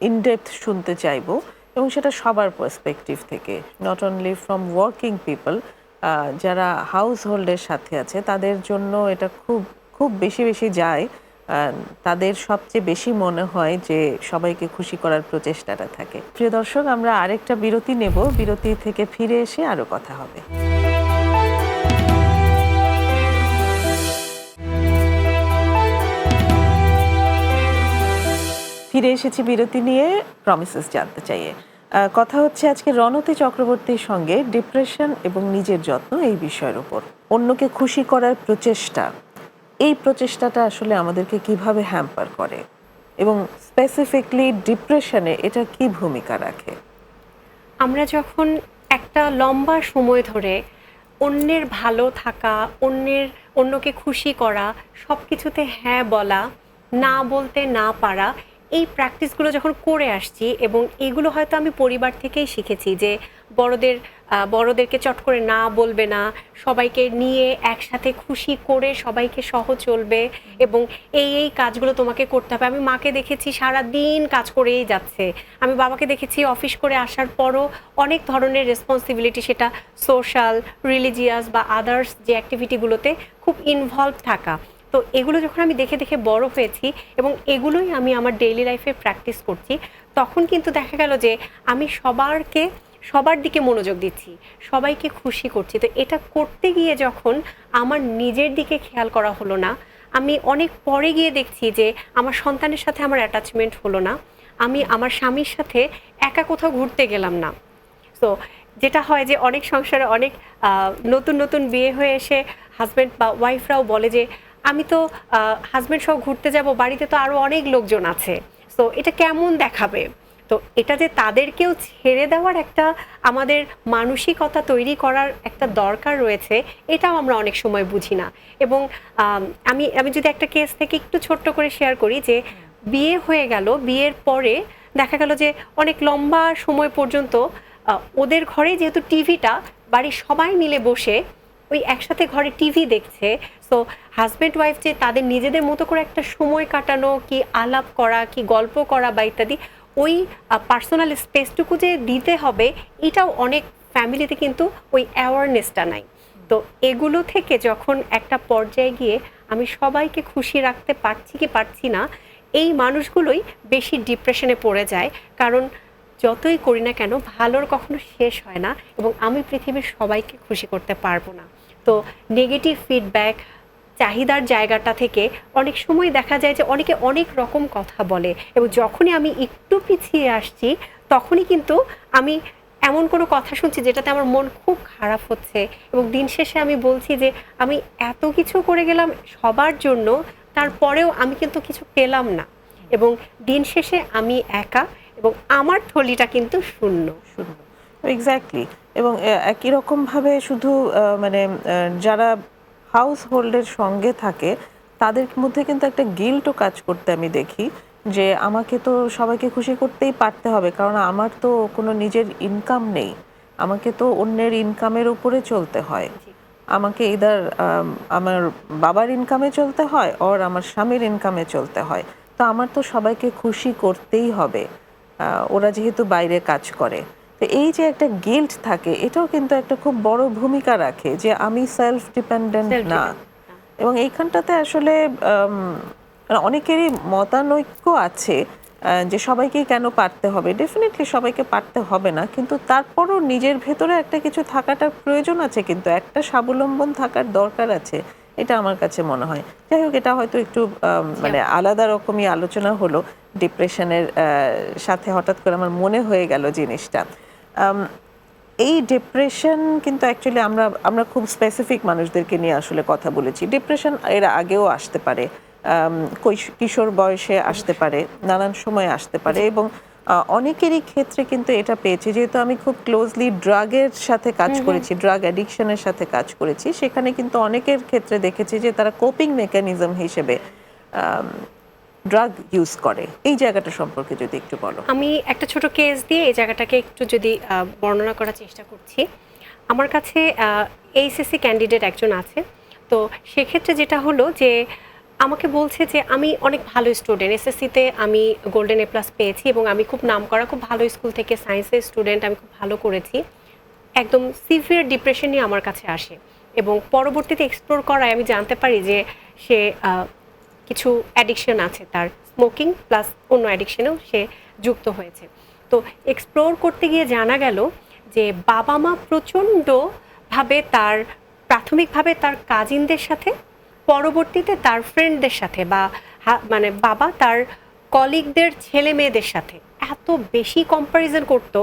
A: ইনডেপথ শুনতে চাইবো, এবং সেটা সবার পার্সপেক্টিভ থেকে, not only from working people, যারা হাউস হোল্ডের সাথে আছে তাদের জন্য এটা খুব খুব বেশি বেশি যায়। তাদের সবচেয়ে বেশি মনে হয় যে সবাইকে খুশি করার প্রচেষ্টাটা থাকে। প্রিয় দর্শক, আমরা আরেকটা বিরতি নেব, বিরতি থেকে ফিরে এসে আরো কথা হবে। ফিরে এসেছি বিরতি নিয়ে, প্রমিসেস জানতে চাইয়ে। কথা হচ্ছে আজকে রণতী চক্রবর্তীর সঙ্গে ডিপ্রেশন এবং নিজের যত্ন এই বিষয়ের উপর। অন্যকে খুশি করার প্রচেষ্টা, এই প্রচেষ্টাটা আসলে আমাদেরকে কিভাবে হ্যাম্পার করে, এবং স্পেসিফিকলি ডিপ্রেশনে এটা কি ভূমিকা রাখে?
B: আমরা যখন একটা লম্বা সময় ধরে অন্যের ভালো থাকা, অন্যকে খুশি করা, সব কিছুতে হ্যাঁ বলা, না বলতে না পারা, এই প্র্যাকটিসগুলো যখন করে আসছি, এবং এগুলো হয়তো আমি পরিবার থেকেই শিখেছি যে বড়দেরকে চট করে না বলবে না, সবাইকে নিয়ে একসাথে খুশি করে সবাইকে সহ চলবে, এবং এই কাজগুলো তোমাকে করতে হবে। আমি মাকে দেখেছি সারা দিন কাজ করেই যাচ্ছে, আমি বাবাকে দেখেছি অফিস করে আসার পরও অনেক ধরনের রেসপন্সিবিলিটি, সেটা সোশ্যাল, রিলিজিয়াস বা আদার্স যে অ্যাক্টিভিটিগুলোতে খুব খুব ইনভলভ থাকা। তো এগুলো যখন আমি দেখে দেখে বড় হয়েছি এবং এগুলোই আমি আমার ডেইলি লাইফে প্র্যাকটিস করছি, তখন কিন্তু দেখা গেল যে আমি সবার দিকে মনোযোগ দিচ্ছি, সবাইকে খুশি করছি। তো এটা করতে গিয়ে যখন আমার নিজের দিকে খেয়াল করা হলো না, আমি অনেক পরে গিয়ে দেখছি যে আমার সন্তানের সাথে আমার অ্যাটাচমেন্ট হলো না, আমি আমার স্বামীর সাথে একা কোথাও ঘুরতে গেলাম না। সো যেটা হয় যে অনেক সংসারে অনেক নতুন নতুন বিয়ে হয়ে এসে হাজব্যান্ড বা ওয়াইফরাও বলে যে আমি তো হাজব্যান্ড সহ ঘুরতে যাব, বাড়িতে তো আরও অনেক লোকজন আছে, সো এটা কেমন দেখাবে। তো এটা যে তাদেরকেও ছেড়ে দেওয়ার একটা আমাদের মানসিকতা তৈরি করার একটা দরকার রয়েছে, এটাও আমরা অনেক সময় বুঝি না। এবং আমি যদি একটা কেস থেকে একটু ছোট্ট করে শেয়ার করি, যে বিয়ে হয়ে গেল, বিয়ের পরে দেখা গেল যে অনেক লম্বা সময় পর্যন্ত ওদের ঘরে যেহেতু টিভিটা বাড়ির সবাই মিলে বসে ওই একসাথে ঘরে টিভি দেখছে, সো হাজব্যান্ড ওয়াইফ যে তাদের নিজেদের মতো করে একটা সময় কাটানো, কি আলাপ করা, কি গল্প করা বা ইত্যাদি, ওই পার্সোনাল স্পেসটুকু যে দিতে হবে, এটাও অনেক ফ্যামিলিতে কিন্তু ওই অ্যাওয়ারনেসটা নাই। তো এগুলো থেকে যখন একটা পর্যায়ে গিয়ে আমি সবাইকে খুশি রাখতে পারছি কি পারছি না, এই মানুষগুলোই বেশি ডিপ্রেশনে পড়ে যায়। কারণ যতই করি না কেন, ভালোর কখনো শেষ হয় না এবং আমি পৃথিবীর সবাইকে খুশি করতে পারবো না। তো নেগেটিভ ফিডব্যাক, চাহিদার জায়গাটা থেকে অনেক সময় দেখা যায় যে অনেকে অনেক রকম কথা বলে, এবং যখনই আমি একটু পিছিয়ে আসছি তখনই কিন্তু আমি এমন কোনো কথা শুনছি যেটাতে আমার মন খুব খারাপ হচ্ছে, এবং দিন শেষে আমি বলছি যে আমি এত কিছু করে গেলাম সবার জন্য, তারপরেও আমি কিন্তু কিছু পেলাম না, এবং দিন শেষে আমি একা এবং আমার থলিটা কিন্তু শূন্য।
A: এক্স্যাক্টলি। এবং একই রকমভাবে শুধু মানে যারা হাউস হোল্ডের সঙ্গে থাকে তাদের মধ্যে কিন্তু একটা গিল্টও কাজ করতে আমি দেখি, যে আমাকে তো সবাইকে খুশি করতেই পারতে হবে, কারণ আমার তো কোনো নিজের ইনকাম নেই, আমাকে তো অন্যের ইনকামের উপরে চলতে হয়। আমাকে ইদার আমার বাবার ইনকামে চলতে হয়, ওর আমার স্বামীর ইনকামে চলতে হয়। তো আমার তো সবাইকে খুশি করতেই হবে, ওরা যেহেতু বাইরে কাজ করে। তো এই যে একটা গিল্ট থাকে, এটাও কিন্তু একটা খুব বড় ভূমিকা রাখে যে আমি সেলফ ডিপেন্ডেন্ট না। এবং এইখানটাতে আসলে অনেকেরই মতানৈক্য আছে যে সবাইকেই কেন পারতে হবে। ডেফিনেটলি সবাইকে পারতে হবে না, কিন্তু তারপরও নিজের ভেতরে একটা কিছু থাকাটার প্রয়োজন আছে, কিন্তু একটা স্বাবলম্বন থাকার দরকার আছে, এটা আমার কাছে মনে হয়। যাই হোক, এটা হয়তো একটু মানে আলাদা রকমই আলোচনা হলো ডিপ্রেশনের সাথে, হঠাৎ করে আমার মনে হয়ে গেল জিনিসটা। এই ডিপ্রেশন কিন্তু অ্যাকচুয়ালি আমরা খুব স্পেসিফিক মানুষদেরকে নিয়ে আসলে কথা বলেছি। ডিপ্রেশন এর আগেও আসতে পারে, কিশোর বয়সে আসতে পারে, নানান সময় আসতে পারে, এবং অনেকেরই ক্ষেত্রে কিন্তু এটা পেয়েছি, যেহেতু আমি খুব ক্লোজলি ড্রাগের সাথে কাজ করেছি, ড্রাগ অ্যাডিকশনের সাথে কাজ করেছি, সেখানে কিন্তু অনেকের ক্ষেত্রে দেখেছি যে তারা কোপিং মেকানিজম হিসেবে ড্রাগ ইউজ করে। এই জায়গাটা সম্পর্কে যদি একটু বলো।
B: আমি একটা ছোট কেস দিয়ে এই জায়গাটাকে একটু যদি বর্ণনা করার চেষ্টা করছি। আমার কাছে এইচএসসি ক্যান্ডিডেট একজন আছে। তো সেক্ষেত্রে যেটা হলো যে আমাকে বলছে যে আমি অনেক ভালো স্টুডেন্ট, এসএসসিতে আমি গোল্ডেন A+ পেয়েছি এবং আমি খুব নামকরা খুব ভালো স্কুল থেকে সায়েন্সের স্টুডেন্ট, আমি খুব ভালো করেছি। একদম সিভিয়ার ডিপ্রেশন নিয়ে আমার কাছে আসে, এবং পরবর্তীতে এক্সপ্লোর করায় আমি জানতে পারি যে সে কিছু অ্যাডিকশন আছে, তার স্মোকিং প্লাস অন্য অ্যাডিকশনেও সে যুক্ত হয়েছে। তো এক্সপ্লোর করতে গিয়ে জানা গেল যে বাবা মা প্রচণ্ডভাবে তার প্রাথমিকভাবে তার কাজিনদের সাথে, পরবর্তীতে তার ফ্রেন্ডদের সাথে, বা মানে বাবা তার কলিগদের ছেলে মেয়েদের সাথে এত বেশি কম্প্যারিজন করতো,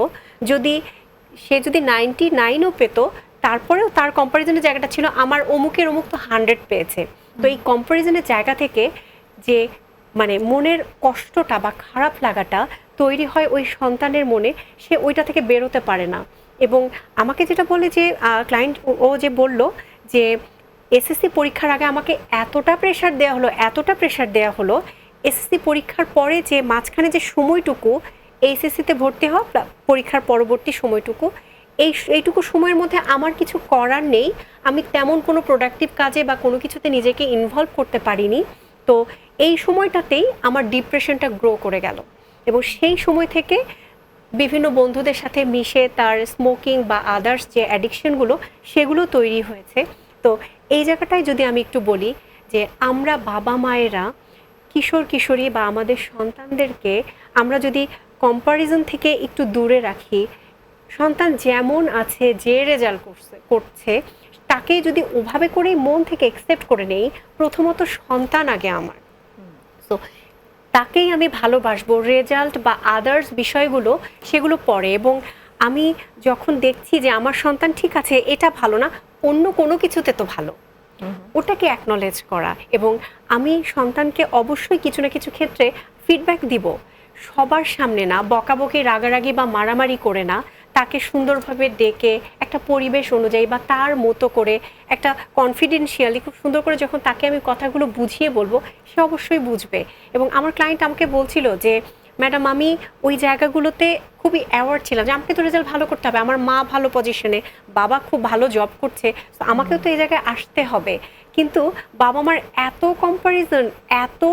B: সে যদি 99ও পেত, তারপরেও তার কম্প্যারিজনের জায়গাটা ছিল আমার অমুকের অমুক তো 100 পেয়েছে। তো এই কম্প্যারিজনের জায়গা থেকে যে মানে মনের কষ্টটা বা খারাপ লাগাটা তৈরি হয় ওই সন্তানের মনে, সে ওইটা থেকে বেরোতে পারে না। এবং আমাকে যেটা বলে যে ক্লায়েন্ট, ও যে বলল যে এসএসসি পরীক্ষার আগে আমাকে এতটা প্রেশার দেওয়া হলো, এসএসসি পরীক্ষার পরে যে মাঝখানে যে সময়টুকু এইচএসসিতে ভর্তি হওয়া পরীক্ষার পরবর্তী সময়টুকু, এইটুকু সময়ের মধ্যে আমার কিছু করার নেই, আমি তেমন কোনো প্রোডাক্টিভ কাজে বা কোনো কিছুতে নিজেকে ইনভলভ করতে পারিনি। তো এই সময়টাতেই আমার ডিপ্রেশনটা গ্রো করে গেল, এবং সেই সময় থেকে বিভিন্ন বন্ধুদের সাথে মিশে তার স্মোকিং বা আদার্স যে অ্যাডিকশনগুলো সেগুলো তৈরি হয়েছে। তো এই জায়গাটায় যদি আমি একটু বলি যে আমরা বাবা মায়েরা কিশোর কিশোরী বা আমাদের সন্তানদেরকে আমরা যদি কম্প্যারিজন থেকে একটু দূরে রাখি, সন্তান যেমন আছে যে রেজাল্ট করছে তাকেই যদি ওভাবে করেই মন থেকে অ্যাকসেপ্ট করে নেই, প্রথমত সন্তান আগে আমার, সো তাকেই আমি ভালোবাসবো, রেজাল্ট বা আদার্স বিষয়গুলো সেগুলো পরে। এবং আমি যখন দেখছি যে আমার সন্তান ঠিক আছে, এটা ভালো না, অন্য কোনো কিছুতে তো ভালো, ওটাকে অ্যাকনলেজ করা। এবং আমি সন্তানকে অবশ্যই কিছু না কিছু ক্ষেত্রে ফিডব্যাক দিব, সবার সামনে না, বকাবকি রাগারাগি বা মারামারি করে না, তাকে সুন্দরভাবে ডেকে একটা পরিবেশ অনুযায়ী বা তার মতো করে একটা কনফিডেন্সিয়ালি খুব সুন্দর করে যখন তাকে আমি কথাগুলো বুঝিয়ে বলবো, সে অবশ্যই বুঝবে। এবং আমার ক্লায়েন্ট আমাকে বলছিল যে ম্যাডাম আমি ওই জায়গাগুলোতে খুবই অ্যাওয়ার্ড ছিলাম যে আমাকে তো রেজাল্ট ভালো করতে হবে, আমার মা ভালো পজিশনে, বাবা খুব ভালো জব করছে, তো আমাকেও তো এই জায়গায় আসতে হবে, কিন্তু বাবা মার এত কম্প্যারিজন, এত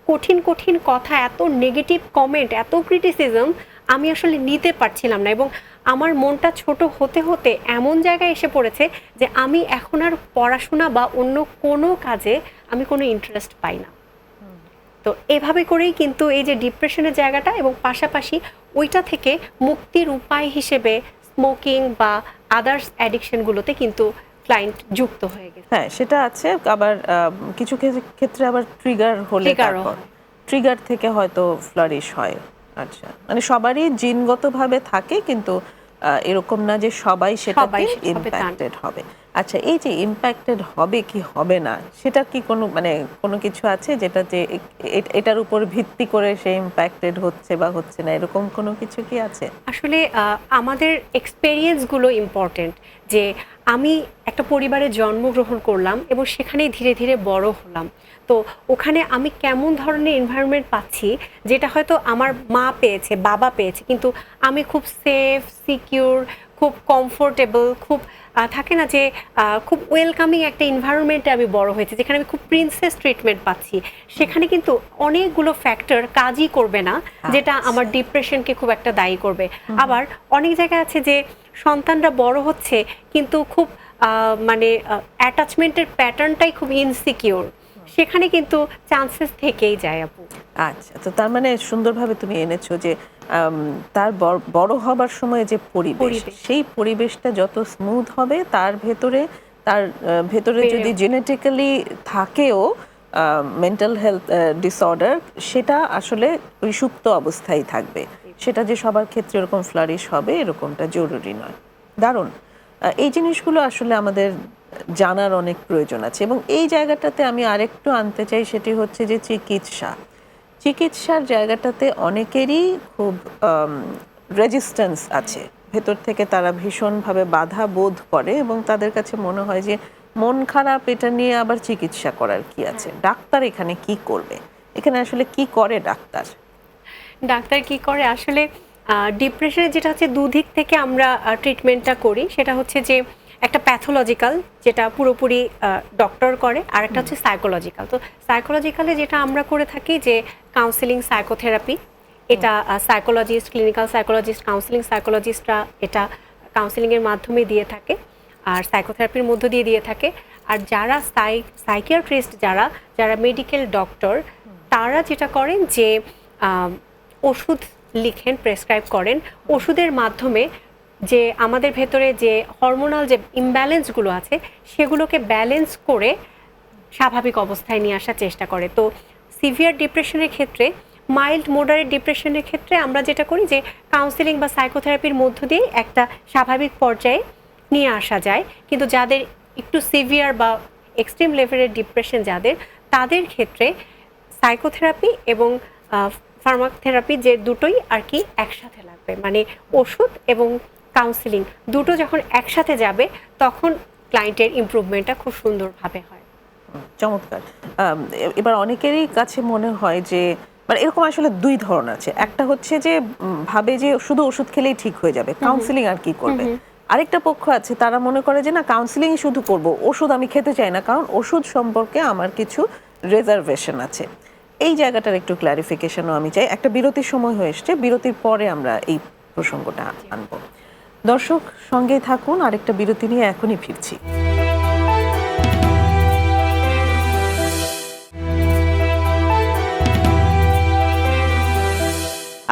B: কঠিন কঠিন কথা, এত নেগেটিভ কমেন্ট, এত ক্রিটিসিজম আমি আসলে নিতে পারছিলাম না। এবং আমার মনটা ছোট হতে হতে এমন জায়গায় এসে পড়েছে যে আমি এখন আর পড়াশোনা বা অন্য কোনো কাজে আমি কোনো ইন্টারেস্ট পাই না। তো এভাবে করেই কিন্তু এই যে ডিপ্রেশনের জায়গাটা এবং পাশাপাশি ওইটা থেকে মুক্তির উপায় হিসেবে স্মোকিং বা আদার্স অ্যাডিকশনগুলোতে কিন্তু ক্লায়েন্ট যুক্ত হয়ে গেছে।
A: হ্যাঁ, সেটা আছে। আবার কিছু ক্ষেত্রে আবার ট্রিগার হলে ট্রিগার থেকে হয়তো ফ্লারিশ হয়। আচ্ছা, মানে সবারই জিনগতভাবে থাকে, কিন্তু এরকম না যে সবাই সেটাতে ইমপ্যাক্টেড হবে। আচ্ছা, এই যে ইমপ্যাক্টেড হবে কি হবে না, সেটা কি কোনো কিছু আছে যেটা যে এটার উপর ভিত্তি করে সে ইমপ্যাক্টেড হচ্ছে বা হচ্ছে না, এরকম কোনো কিছু কি আছে?
B: আসলে আমাদের এক্সপেরিয়েন্সগুলো ইম্পর্টেন্ট। যে আমি একটা পরিবারে জন্মগ্রহণ করলাম এবং সেখানেই ধীরে ধীরে বড় হলাম, তো ওখানে আমি কেমন ধরনের এনভায়রনমেন্ট পাচ্ছি যেটা হয়তো আমার মা পেয়েছে, বাবা পেয়েছে, কিন্তু আমি খুব সেফ, সিকিউর, খুব কমফোর্টেবল, খুব থাকে না যে খুব ওয়েলকামিং একটা এনভায়রনমেন্টে আমি বড় হয়েছি, যেখানে আমি খুব প্রিন্সেস ট্রিটমেন্ট পাচ্ছি, সেখানে কিন্তু অনেকগুলো ফ্যাক্টর কাজই করবে না যেটা আমার ডিপ্রেশনকে খুব একটা দায়ী করবে। আবার অনেক জায়গায় আছে যে সন্তানরা বড় হচ্ছে কিন্তু খুব মানে অ্যাটাচমেন্টের প্যাটার্নটাই খুব ইনসিকিউর, সেখানে কিন্তু চান্সেস থেকেই যায় আপু।
A: আচ্ছা, তো তার মানে সুন্দরভাবে তুমি এনেছো যে তার বড় হবার সময় যে পরিবেশ, সেই পরিবেশটা যত স্মুথ হবে, তার ভেতরে যদি জেনেটিক্যালি থাকেও মেন্টাল হেলথ ডিসঅর্ডার, সেটা আসলে ওই সুপ্ত অবস্থায় থাকবে। সেটা যে সবার ক্ষেত্রে এরকম ফ্লারিশ হবে এরকমটা জরুরি নয়। দারুণ। এই জিনিসগুলো আসলে আমাদের জানার অনেক প্রয়োজন আছে। এবং এই জায়গাটাতে আমি আরেকটু আনতে চাই, সেটি হচ্ছে যে চিকিৎসার জায়গাটাতে অনেকেরই খুব রেজিস্ট্যান্স আছে, ভেতর থেকে তারা ভীষণভাবে বাধা বোধ করে এবং তাদের কাছে মনে হয় যে মন খারাপ, এটা নিয়ে আবার চিকিৎসা করার কি আছে, ডাক্তার এখানে কি করবে? এখানে আসলে কি করে ডাক্তার
B: কি করে? আসলে ডিপ্রেশনের যেটা হচ্ছে দুদিক থেকে আমরা ট্রিটমেন্টটা করি। সেটা হচ্ছে যে একটা প্যাথোলজিক্যাল, যেটা পুরোপুরি ডক্টর করে, আর একটা হচ্ছে সাইকোলজিক্যাল। তো সাইকোলজিক্যালে যেটা আমরা করে থাকি যে কাউন্সেলিং, সাইকোথেরাপি, এটা সাইকোলজিস্ট, ক্লিনিক্যাল সাইকোলজিস্ট, কাউন্সেলিং সাইকোলজিস্টরা এটা কাউন্সেলিংয়ের মাধ্যমে দিয়ে থাকে আর সাইকোথেরাপির মধ্য দিয়ে থাকে। আর যারা সাইকিয়াট্রিস্ট, যারা মেডিকেল ডক্টর, তারা যেটা করেন যে ওষুধ লিখেন, প্রেসক্রাইব করেন, ওষুধের মাধ্যমে যে আমাদের ভেতরে যে হরমোনাল যে ইমব্যালেন্সগুলো আছে সেগুলোকে ব্যালেন্স করে স্বাভাবিক অবস্থায় নিয়ে আসার চেষ্টা করে। তো সিভিয়ার ডিপ্রেশনের ক্ষেত্রে, মাইল্ড মোডারেট ডিপ্রেশনের ক্ষেত্রে আমরা যেটা করি যে কাউন্সেলিং বা সাইকোথেরাপির মধ্য দিয়ে একটা স্বাভাবিক পর্যায়ে নিয়ে আসা যায়। কিন্তু যাদের একটু সিভিয়ার বা এক্সট্রিম লেভেলের ডিপ্রেশন তাদের ক্ষেত্রে সাইকোথেরাপি এবং ফার্মাথেরাপি যে দুটোই আর কি একসাথে লাগবে, মানে ওষুধ এবং কাউন্সেলিং দুটো যখন একসাথে যাবে তখন ক্লায়েন্টের ইমপ্রুভমেন্টটা খুব সুন্দরভাবে হয়।
A: চমৎকার। এবার অনেকেরই কাছে মনে হয় যে মানে এরকম আসলে দুই ধরন আছে। একটা হচ্ছে যে ভাবে যে শুধু ওষুধ খেলেই ঠিক হয়ে যাবে, কাউন্সেলিং আর কি করবে। আরেকটা পক্ষ আছে, তারা মনে করে যে না, কাউন্সেলিং শুধু করব, ওষুধ আমি খেতে চাই না, কারণ ওষুধ সম্পর্কে আমার কিছু রিজার্ভেশন আছে। এই জায়গাটার একটু ক্ল্যারিফিকেশনও আমি চাই। একটা বিরতির সময় হয়ে এসছে, বিরতির পরে আমরা এই প্রসঙ্গটা আনবো। দর্শক সঙ্গেই থাকুন, আরেকটা বিরতি নিয়ে এখনই ফিরছি।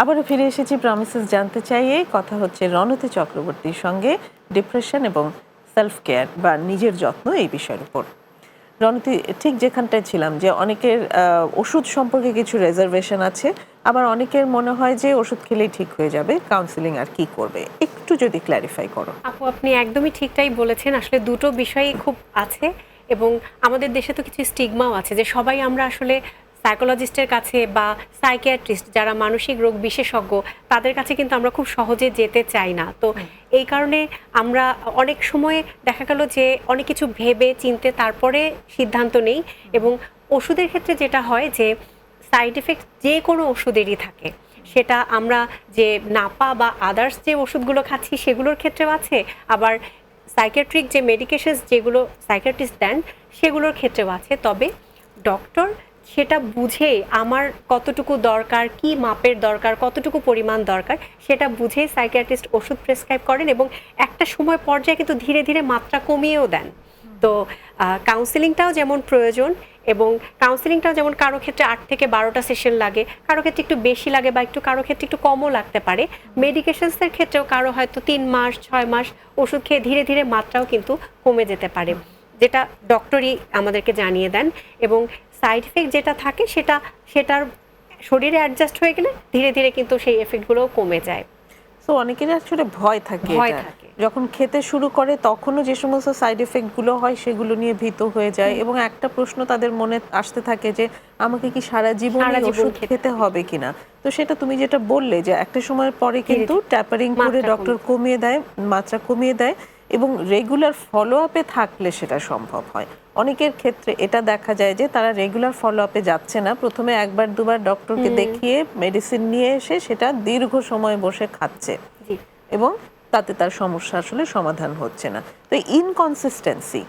A: আবারও ফিরে এসেছি প্রমিসেস জানতে চাইয়ে। কথা হচ্ছে রণতি চক্রবর্তীর সঙ্গে ডিপ্রেশন এবং সেলফ কেয়ার বা নিজের যত্ন এই বিষয়ের উপর। রণতি, ঠিক যেখানটায় ছিলাম যে অনেকের ওষুধ সম্পর্কে কিছু রিজার্ভেশন আছে, আবার অনেকের মনে হয় যে ওষুধ খেলেই ঠিক হয়ে যাবে, কাউন্সিলিং আর কি করবে, একটু যদি ক্ল্যারিফাই করো।
B: আপু আপনি একদমই ঠিকটাই বলেছেন, আসলে দুটো বিষয়ই খুব আছে এবং আমাদের দেশে তো কিছু স্টিগমাও আছে যে সবাই আমরা আসলে সাইকোলজিস্টের কাছে বা সাইকিয়াট্রিস্ট যারা মানসিক রোগ বিশেষজ্ঞ তাদের কাছে কিন্তু আমরা খুব সহজে যেতে চাই না। তো এই কারণে আমরা অনেক সময় দেখা গেল যে অনেক কিছু ভেবে চিনতে তারপরে সিদ্ধান্ত নেই এবং ওষুধের ক্ষেত্রে যেটা হয় যে সাইড এফেক্ট যে কোনো ওষুধেরই থাকে, সেটা আমরা যে নাপা বা আদার্স যে ওষুধগুলো খাচ্ছি সেগুলোর ক্ষেত্রেও আছে, আবার সাইকিয়াট্রিক যে মেডিকেশনস যেগুলো সাইকিয়াট্রিস্ট দেন সেগুলোর ক্ষেত্রেও আছে। তবে ডক্টর সেটা বুঝে আমার কতটুকু দরকার, কি মাপের দরকার, কতটুকু পরিমাণ দরকার সেটা বুঝে সাইকিয়াট্রিস্ট ওষুধ প্রেসক্রাইব করেন এবং একটা সময় পর্যায়ে কিন্তু ধীরে ধীরে মাত্রা কমিয়েও দেন। তো কাউন্সিলিংটাও যেমন প্রয়োজন এবং কাউন্সিলিংটাও যেমন কারো ক্ষেত্রে 8 থেকে 12টা সেশন লাগে, কারো ক্ষেত্রে একটু বেশি লাগে বা একটু কারো ক্ষেত্রে একটু কমও লাগতে পারে। মেডিকেশনসের ক্ষেত্রেও কারো হয়তো 3 মাস 6 মাস ওষুধ খেয়ে ধীরে ধীরে মাত্রাও কিন্তু কমে যেতে পারে, যেটা ডক্টরই আমাদেরকে জানিয়ে দেন। এবং সাইড এফেক্ট যেটা থাকে সেটার শরীরে অ্যাডজাস্ট হয়ে গেলে ধীরে ধীরে কিন্তু সেই এফেক্টগুলোও কমে যায়।
A: তো অনেকেরই আসলে ভয় থাকে, যখন খেতে শুরু করে তখনও যে সমস্ত সাইড এফেক্ট গুলো হয় সেগুলো নিয়ে ভীত হয়ে যায় এবং একটা প্রশ্ন তাদের মনে আসতে থাকে যে আমাকে কি সারা জীবন ওষুধ খেতে হবে কিনা। তো সেটা তুমি যেটা বললে যে একটা সময়ের পরে কিন্তু ট্যাপারিং করে ডক্টর কমিয়ে দেয়, মাত্রা কমিয়ে দেয় এবং রেগুলার ফলো আপে থাকলে সেটা সম্ভব হয়। অনেকের ক্ষেত্রে এটা দেখা যায় যে তারা রেগুলার ফলো আপে যাচ্ছে না, প্রথমে একবার দুবার ডক্টরকে দেখিয়ে মেডিসিন নিয়ে এসে সেটা দীর্ঘ সময় বসে খাচ্ছে এবং তাতে তার সমস্যা আসলে সমাধান হচ্ছে না। তো ইনকনসিস্টেন্সি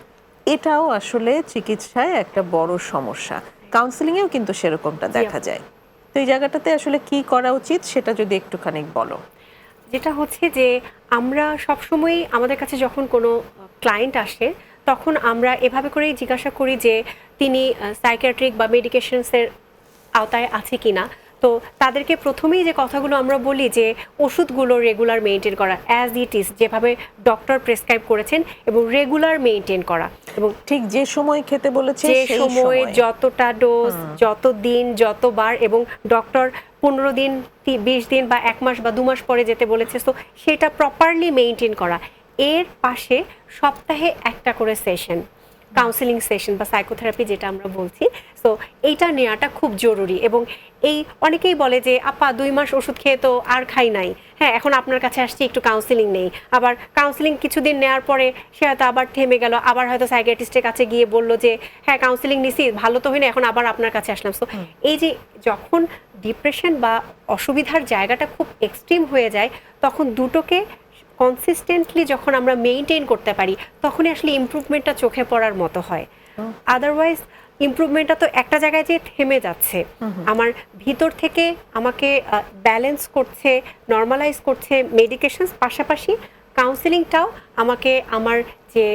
A: এটাও আসলে চিকিৎসায় একটা বড় সমস্যা, কাউন্সিলিংয়েও কিন্তু সেরকমটা দেখা যায়। তো এই জায়গাটাতে আসলে কি করা উচিত সেটা যদি একটুখানি বলো।
B: যেটা হচ্ছে যে আমরা সবসময় আমাদের কাছে যখন কোনো ক্লায়েন্ট আসে তখন আমরা এভাবে করেই জিজ্ঞাসা করি যে তিনি সাইকিয়াট্রিক বা মেডিকেশনসের আওতায় আছে কিনা। তো তাদেরকে প্রথমেই যে কথাগুলো আমরা বলি যে ওষুধগুলো রেগুলার মেনটেন করা অ্যাজ ইট ইজ, যেভাবে ডক্টর প্রেসক্রাইব করেছেন এবং রেগুলার মেনটেন করা এবং
A: ঠিক যে সময় খেতে বলেছে
B: যে সময় যতটা ডোজ, যত দিন, যতবার এবং ডক্টর 15 দিন 20 দিন বা 1 মাস বা 2 মাস পরে যেতে বলেছে, তো সেটা প্রপারলি মেনটেন করা। এর পাশে সপ্তাহে একটা করে সেশন, কাউন্সিলিং সেশন বা সাইকোথেরাপি যেটা আমরা বলছি, সো এইটা নেওয়াটা খুব জরুরি। এবং এই অনেকেই বলে যে আপা 2 মাস ওষুধ খেয়ে তো আর খাই নাই, হ্যাঁ এখন আপনার কাছে আসছি একটু কাউন্সিলিং নেই, আবার কাউন্সিলিং কিছুদিন নেওয়ার পরে সে হয়তো আবার থেমে গেল, আবার হয়তো সাইকিয়াট্রিস্টের কাছে গিয়ে বললো যে হ্যাঁ কাউন্সিলিং নিছি ভালো তো হয়নি, এখন আবার আপনার কাছে আসলাম। সো এই যে যখন ডিপ্রেশন বা অসুবিধার জায়গাটা খুব এক্সট্রিম হয়ে যায় তখন দুটোকে কনসিস্টেন্টলি যখন আমরা মেইনটেইন করতে পারি তখনই আসলে ইমপ্রুভমেন্টটা চোখে পড়ার মতো হয়। আদারওয়াইজ ইমপ্রুভমেন্টটা তো একটা জায়গায় যে থেমে যাচ্ছে, আমার ভিতর থেকে আমাকে ব্যালেন্স করছে, নর্মালাইজ করছে মেডিকেশনস, পাশাপাশি কাউন্সিলিংটাও আমাকে আমার যে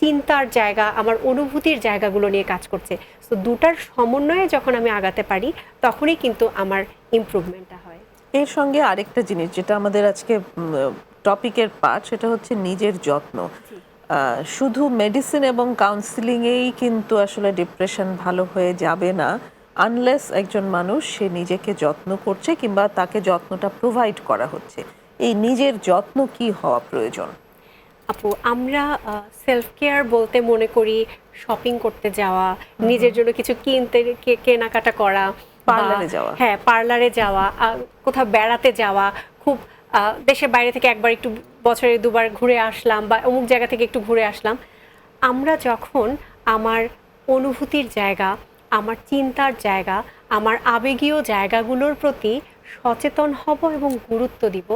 B: চিন্তার জায়গা, আমার অনুভূতির জায়গাগুলো নিয়ে কাজ করছে। সো দুটার সমন্বয়ে যখন আমি আগাতে পারি তখনই কিন্তু আমার ইমপ্রুভমেন্টটা হয়।
A: এর সঙ্গে আরেকটা জিনিস যেটা আমাদের আজকে টপিকের পার্ট, সেটা হচ্ছে নিজের যত্ন। শুধু মেডিসিন এবং কাউন্সিলিংয়েই কিন্তু আসলে ডিপ্রেশন ভালো হয়ে যাবে না আনলেস একজন মানুষ সে নিজেকে যত্ন করছে কিংবা তাকে যত্নটা প্রোভাইড করা হচ্ছে। এই নিজের যত্ন কি হওয়া প্রয়োজন?
B: আপু আমরা সেলফ কেয়ার বলতে মনে করি শপিং করতে যাওয়া, নিজের জন্য কিছু কিনতে কেনাকাটা করা,
A: পার্লারে যাওয়া,
B: হ্যাঁ পার্লারে যাওয়া, কোথাও বেড়াতে যাওয়া, খুব দেশের বাইরে থেকে একবার একটু বছরে 2বার ঘুরে আসলাম বা অমুক জায়গা থেকে একটু ঘুরে আসলাম। আমরা যখন আমার অনুভূতির জায়গা, আমার চিন্তার জায়গা, আমার আবেগীয় জায়গাগুলোর প্রতি সচেতন হব এবং গুরুত্ব দিব,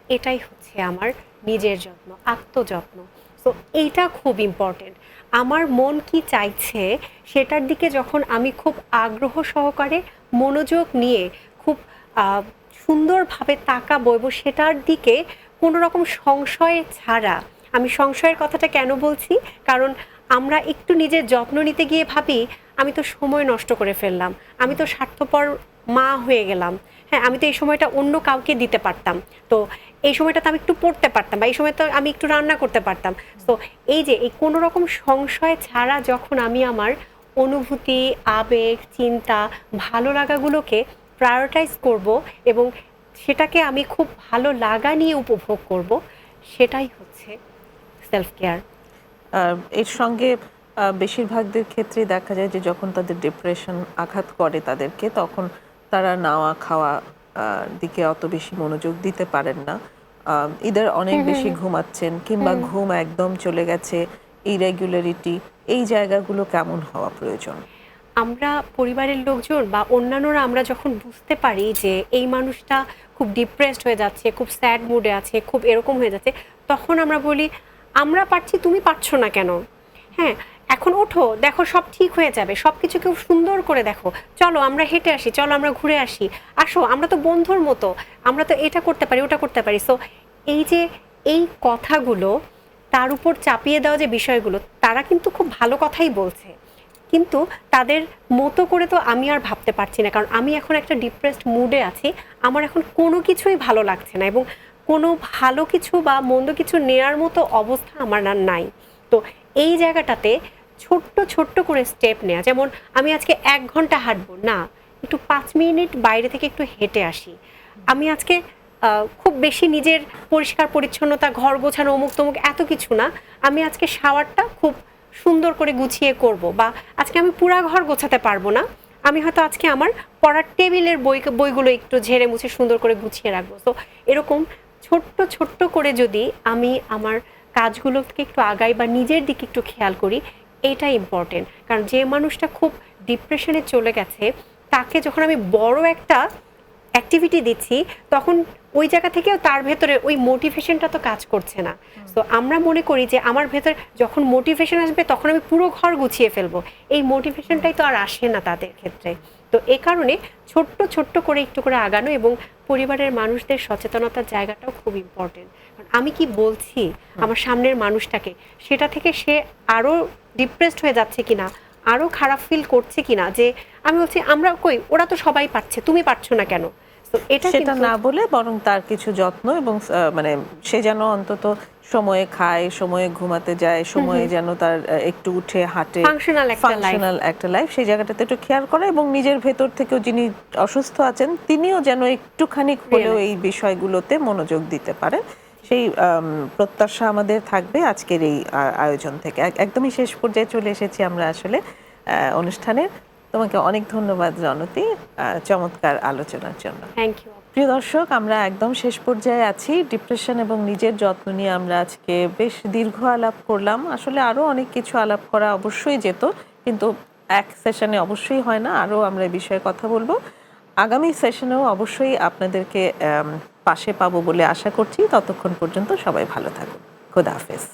B: এটাই হচ্ছে আমার নিজের যত্ন, আত্মযত্ন। সো এইটা খুব ইম্পর্টেন্ট। আমার মন কি চাইছে সেটার দিকে যখন আমি খুব আগ্রহ সহকারে মনোযোগ নিয়ে খুব সুন্দরভাবে তাকাবো এবং সেটার দিকে কোনো রকম সংশয় ছাড়া, আমি সংশয়ের কথাটা কেন বলছি, কারণ আমরা একটু নিজের যত্ন নিতে গিয়ে ভাবি আমি তো সময় নষ্ট করে ফেললাম, আমি তো স্বার্থপর মা হয়ে গেলাম, হ্যাঁ আমি তো এই সময়টা অন্য কাউকে দিতে পারতাম, তো এই সময়টাতে আমি একটু পড়তে পারতাম, বা এই সময় তো আমি একটু রান্না করতে পারতাম। তো এই যে এই কোনো রকম সংশয় ছাড়া যখন আমি আমার অনুভূতি, আবেগ, চিন্তা, ভালো লাগাগুলোকে প্রায়োরিটাইজ করব এবং সেটাকে আমি খুব ভালো লাগা নিয়ে উপভোগ করব, সেটাই হচ্ছে সেলফ কেয়ার।
A: এর সঙ্গে বেশিরভাগদের ক্ষেত্রে দেখা যায় যে যখন তাদের ডিপ্রেশন আঘাত করে তাদেরকে, তখন তারা নাওয়া খাওয়া দিকে অত বেশি মনোযোগ দিতে পারেন না। ইদার অনেক বেশি ঘুমাচ্ছেন, কিংবা ঘুম একদম চলে গেছে, ইরেগুলারিটি, এই জায়গাগুলো কেমন হওয়া প্রয়োজন?
B: আমরা পরিবারের লোকজন বা অন্যান্যরা আমরা যখন বুঝতে পারি যে এই মানুষটা খুব ডিপ্রেসড হয়ে যাচ্ছে, খুব স্যাড মুডে আছে, খুব এরকম হয়ে যাচ্ছে, তখন আমরা বলি আমরা পারছি, তুমি পারছো না কেন? হ্যাঁ, এখন ওঠো, দেখো সব ঠিক হয়ে যাবে, সব কিছু খুব সুন্দর করে দেখো, চলো আমরা হেঁটে আসি, চলো আমরা ঘুরে আসি, আসো আমরা তো বন্ধুর মতো, আমরা তো এটা করতে পারি, ওটা করতে পারি। সো এই যে এই কথাগুলো, তার উপর চাপিয়ে দেওয়া যে বিষয়গুলো, তারা কিন্তু খুব ভালো কথাই বলছে, কিন্তু তাদের মতো করে তো আমি আর ভাবতে পারছি না, কারণ আমি এখন একটা ডিপ্রেসড মুডে আছি, আমার এখন কোনো কিছুই ভালো লাগছে না, এবং কোনো ভালো কিছু বা মন্দ কিছু নেয়ার মতো অবস্থা আমার আর নাই। তো এই জায়গাটাতে ছোট্ট ছোট্ট করে স্টেপ নেওয়া, যেমন আমি আজকে 1 ঘন্টা হাঁটবো না, একটু 5 মিনিট বাইরে থেকে একটু হেঁটে আসি, আমি আজকে খুব বেশি নিজের পরিষ্কার পরিচ্ছন্নতা, ঘর গোছানো, অমুক তমুক এত কিছু না, আমি আজকে শাওয়ারটা খুব সুন্দর করে গুছিয়ে করব, বা আজকে আমি পুরা ঘর গোছাতে পারবো না, আমি হয়তো আজকে আমার পড়ার টেবিলের বইগুলো একটু ঝেড়ে মুছে সুন্দর করে গুছিয়ে রাখবো। তো এরকম ছোট্ট ছোট্ট করে যদি আমি আমার কাজগুলোকে একটু আগাই বা নিজের দিকে একটু খেয়াল করি, এইটাই ইম্পর্টেন্ট। কারণ যে মানুষটা খুব ডিপ্রেশনে চলে গেছে, তাকে যখন আমি বড় একটা অ্যাক্টিভিটি দিচ্ছি, তখন ওই জায়গা থেকেও তার ভেতরে ওই মোটিভেশনটা তো কাজ করছে না। তো আমরা মনে করি যে আমার ভেতরে যখন মোটিভেশন আসবে তখন আমি পুরো ঘর গুছিয়ে ফেলবো, এই মোটিভেশনটাই তো আর আসে না তাদের ক্ষেত্রে। তো এ কারণে ছোট্ট ছোট্ট করে একটু করে আগানো, এবং পরিবারের মানুষদের সচেতনতার জায়গাটাও খুব ইম্পর্টেন্ট। কারণ আমি কি বলছি আমার সামনের মানুষটাকে, সেটা থেকে সে আরও ডিপ্রেসড হয়ে যাচ্ছে কিনা, আরও খারাপ ফিল করছে কিনা, যে আমি বলছি আমরা কই, ওরা তো সবাই পারছে, তুমি পারছো না কেন?
A: সেটা না বলে বরং তার কিছু যত্ন, এবং মানে সে যেন অন্তত সময়ে খায়, সময়ে ঘুমাতে যায়, সময়ে যেন তার একটু উঠে হাঁটে, ফাংশনাল একটা লাইফ, সেই জায়গাটাতে একটু খেয়াল করা, এবং নিজের ভেতর থেকেও যিনি অসুস্থ আছেন তিনিও যেন একটুখানি হলেও এই বিষয়গুলোতে মনোযোগ দিতে পারেন, সেই প্রত্যাশা আমাদের থাকবে আজকের এই আয়োজন থেকে। একদমই শেষ পর্যায়ে চলে এসেছি আমরা আসলে অনুষ্ঠানের। তোমাকে অনেক ধন্যবাদ জনতি চমৎকার আলোচনার জন্য।
B: Thank you.
A: প্রিয় দর্শক, আমরা একদম শেষ পর্যায়ে আছি। ডিপ্রেশন এবং নিজের যত্ন নিয়ে আমরা আজকে বেশ দীর্ঘ আলাপ করলাম। আসলে আরও অনেক কিছু আলাপ করা অবশ্যই যেত, কিন্তু এক সেশনে অবশ্যই হয় না, আরও আমরা এই বিষয়ে কথা বলবো। আগামী সেশনেও অবশ্যই আপনাদেরকে পাশে পাবো বলে আশা করছি। ততক্ষণ পর্যন্ত সবাই ভালো থাকুন। খোদা হাফেজ।